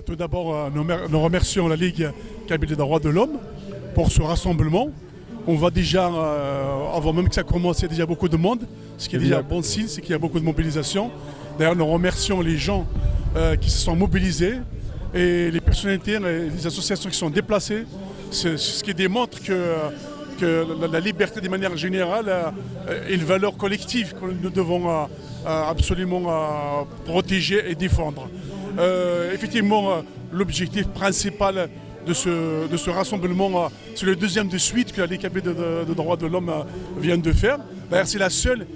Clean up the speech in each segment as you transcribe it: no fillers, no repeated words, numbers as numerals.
Tout d'abord, nous remercions la Ligue Kabyle des droits de l'homme pour ce rassemblement. On voit déjà, avant même que ça commence, il y a déjà beaucoup de monde, ce qui est déjà un bon signe, c'est qu'il y a beaucoup de mobilisation. D'ailleurs, nous remercions les gens qui se sont mobilisés et les personnalités et les associations qui sont déplacées, ce qui démontre que la liberté de manière générale est une valeur collective que nous devons absolument protéger et défendre. Effectivement, l'objectif principal de ce rassemblement, c'est le deuxième de suite que la Ligue Kabyle des droits de l'homme vient de faire. D'ailleurs, c'est la seule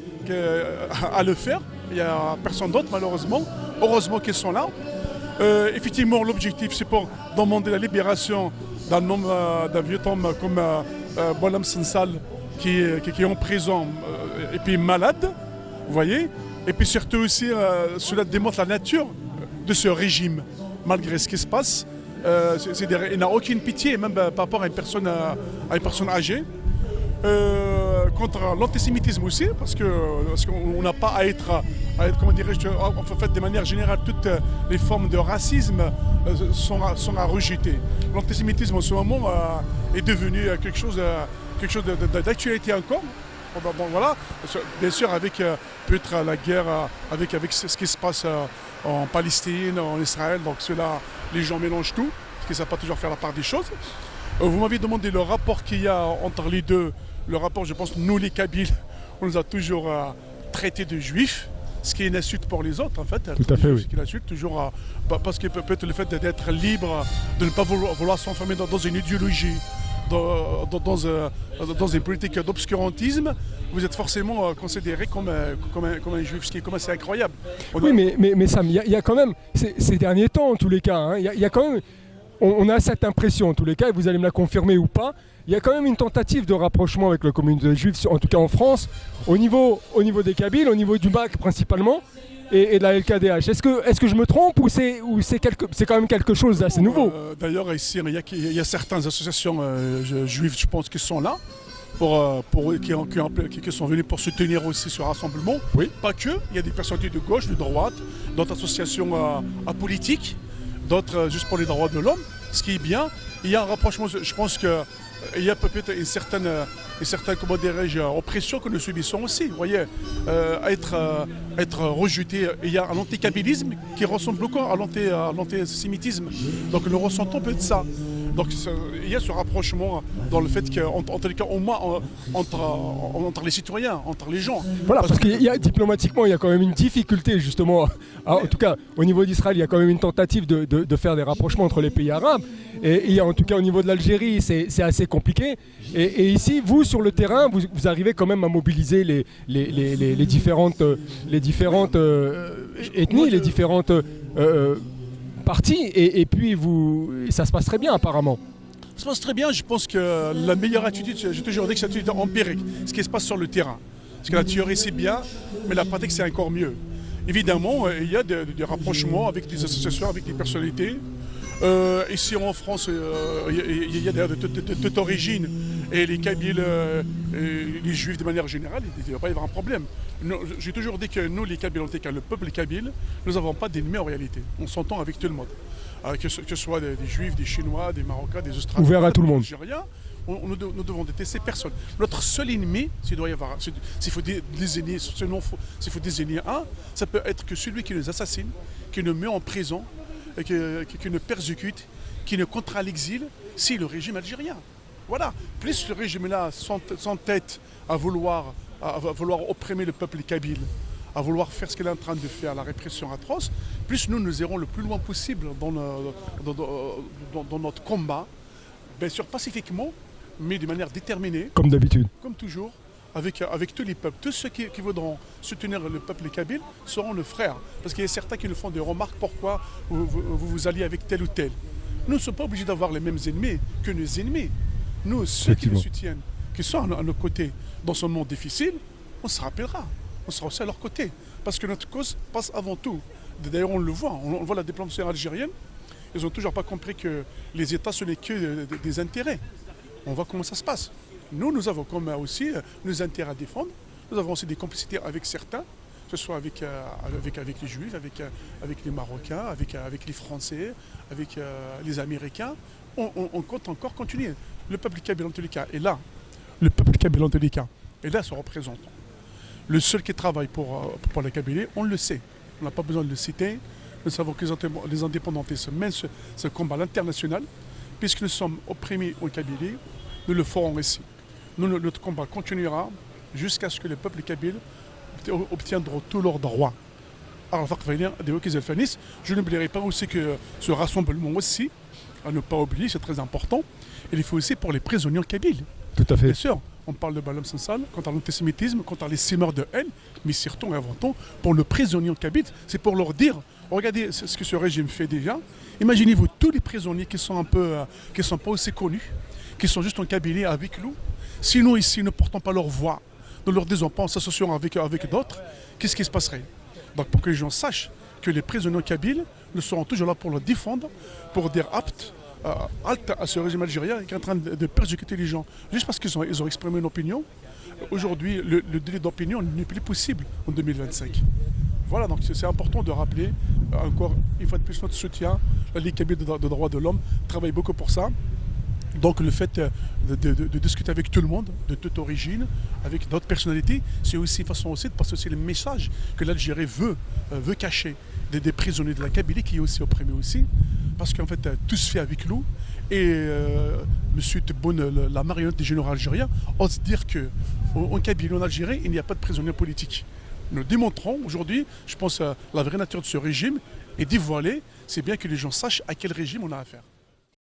à le faire. Il n'y a personne d'autre, malheureusement. Heureusement qu'ils sont là. Effectivement, l'objectif, c'est pour demander la libération d'un vieux homme comme Boualem Sansal, qui est en prison et puis malade, vous voyez. Et puis surtout aussi, cela démontre la nature de ce régime, malgré ce qui se passe. Il n'a aucune pitié, même par rapport à une personne âgée. Contre l'antisémitisme aussi, parce qu'on n'a pas à être comment dirais-je, en fait, de manière générale, toutes les formes de racisme sont à rejeter. L'antisémitisme en ce moment est devenu quelque chose d'actualité encore. Bon, voilà, bien sûr avec peut-être la guerre, avec ce qui se passe en Palestine, en Israël, donc cela, les gens mélangent tout, parce qu'ils ne savent pas toujours faire la part des choses. Vous m'avez demandé le rapport qu'il y a entre les deux. Le rapport, je pense, nous les Kabyles, on nous a toujours traités de juifs, ce qui est une insulte pour les autres en fait. Tout à fait, oui. Ce qui est une insulte, toujours, parce que peut-être le fait d'être libre, de ne pas vouloir s'enfermer dans une idéologie, dans une politique d'obscurantisme, vous êtes forcément considéré comme un juif, ce qui est comme assez incroyable. Oui, mais Sam, il y a quand même, ces derniers temps en tous les cas, hein, il y a quand même, on a cette impression en tous les cas, et vous allez me la confirmer ou pas, il y a quand même une tentative de rapprochement avec la communauté juive, en tout cas en France, au niveau des Kabyles, au niveau du MAC principalement, et de la LKDH. Est-ce que je me trompe ou c'est quand même quelque chose d'assez nouveau? D'ailleurs, ici, il y a certaines associations juives, je pense, qui sont là, qui sont venus pour soutenir aussi ce rassemblement. Oui. Pas que, il y a des personnalités de gauche, de droite, d'autres associations apolitiques, d'autres juste pour les droits de l'homme, ce qui est bien. Il y a un rapprochement, je pense qu'il y a peut-être une certaine comment dirais-je, oppression que nous subissons aussi. Vous voyez, être rejeté, il y a un anti-kabylisme qui ressemble beaucoup à l'antisémitisme. Donc nous ressentons peut-être ça. Donc il y a ce rapprochement dans le fait qu'entre les cas, au moins entre les citoyens, entre les gens. Voilà, parce qu'il y a diplomatiquement, il y a quand même une difficulté justement. Alors, en tout cas, au niveau d'Israël, il y a quand même une tentative de faire des rapprochements entre les pays arabes. Et en tout cas, au niveau de l'Algérie, c'est assez compliqué. Et ici, vous, sur le terrain, vous arrivez quand même à mobiliser les différentes ethnies, les différentes parties. Et puis, ça se passe très bien, apparemment. Ça se passe très bien. Je pense que la meilleure attitude, j'ai toujours dit que c'est l'attitude empirique, ce qui se passe sur le terrain. Parce que la théorie, c'est bien, mais la pratique, c'est encore mieux. Évidemment, il y a des rapprochements avec des associations, avec des personnalités. Ici en France, il y a d'ailleurs de toute origine. Et les Kabyles, les Juifs de manière générale, il ne va pas y avoir un problème. J'ai toujours dit que nous, les Kabyles, en tout cas le peuple Kabyle, nous n'avons pas d'ennemis en réalité. On s'entend avec tout le monde. Que ce soit des Juifs, des Chinois, des Marocains, des Australiens, ouvert à tout le monde. Des Algériens. Nous devons détester personne. Notre seul ennemi, s'il faut désigner un, ça peut être que celui qui nous assassine, qui nous met en prison, qui nous persécute, qui nous contraint à l'exil, c'est le régime algérien. Voilà. Plus ce régime-là s'entête à vouloir opprimer le peuple kabyle, à vouloir faire ce qu'il est en train de faire, la répression atroce, plus nous irons le plus loin possible dans notre combat, bien sûr pacifiquement, mais de manière déterminée. Comme d'habitude. Comme toujours, avec tous les peuples. Tous ceux qui voudront soutenir le peuple kabyle seront nos frères. Parce qu'il y a certains qui nous font des remarques pourquoi vous alliez avec tel ou tel. Nous ne sommes pas obligés d'avoir les mêmes ennemis que nos ennemis. Nous, ceux qui nous soutiennent, qui sont à nos côtés dans ce monde difficile, on se rappellera. On sera aussi à leur côté. Parce que notre cause passe avant tout. D'ailleurs, on le voit. On voit la diplomatie algérienne. Ils n'ont toujours pas compris que les États, ce n'est que des intérêts. On voit comment ça se passe. Nous avons comme aussi nos intérêts à défendre. Nous avons aussi des complicités avec certains. que ce soit avec les Juifs, avec les Marocains, avec les Français, avec les Américains. On compte encore continuer. Le peuple kabyle en tous les cas est là. Le peuple kabyle en tous les cas est là, son représentant. Le seul qui travaille pour la Kabylie, on le sait. On n'a pas besoin de le citer. Nous savons que les indépendantistes mènent ce combat à l'international. Puisque nous sommes opprimés en Kabylie, nous le ferons ici. Notre combat continuera jusqu'à ce que le peuple kabyle obtiendra tous leurs droits. Alors, je n'oublierai pas aussi que ce rassemblement aussi, à ne pas oublier, c'est très important. Et il faut aussi pour les prisonniers kabyles. Tout à fait. Bien sûr, on parle de Balam Sansal, quant à l'antisémitisme, quant à les sémeurs de haine, mais surtout et avant tout, pour le prisonnier kabyle, c'est pour leur dire, regardez ce que ce régime fait déjà. Imaginez-vous tous les prisonniers qui sont qui sont pas aussi connus, qui sont juste en Kabylie avec nous. Si nous ici ne portons pas leur voix, ne leur disons pas en s'associant avec d'autres, qu'est-ce qui se passerait? Donc pour que les gens sachent que les prisonniers kabyles ne seront toujours là pour le défendre, pour dire halte à ce régime algérien qui est en train de persécuter les gens juste parce qu'ils ont exprimé une opinion. Aujourd'hui, le délai d'opinion n'est plus possible en 2025. Voilà, donc c'est important de rappeler encore une fois de plus notre soutien. La Ligue kabyle de droits de l'homme travaille beaucoup pour ça. Donc le fait de discuter avec tout le monde, de toute origine, avec d'autres personnalités, c'est aussi une façon aussi de passer aussi le message que l'Algérie veut cacher des prisonniers de la Kabylie qui est aussi opprimés aussi. Parce qu'en fait, tout se fait avec nous. Et M. Tebboune, la marionnette des généraux algériens, ose dire qu'en Kabylie, en Algérie, il n'y a pas de prisonniers politiques. Nous démontrons aujourd'hui, je pense, la vraie nature de ce régime est dévoilée. C'est bien que les gens sachent à quel régime on a affaire.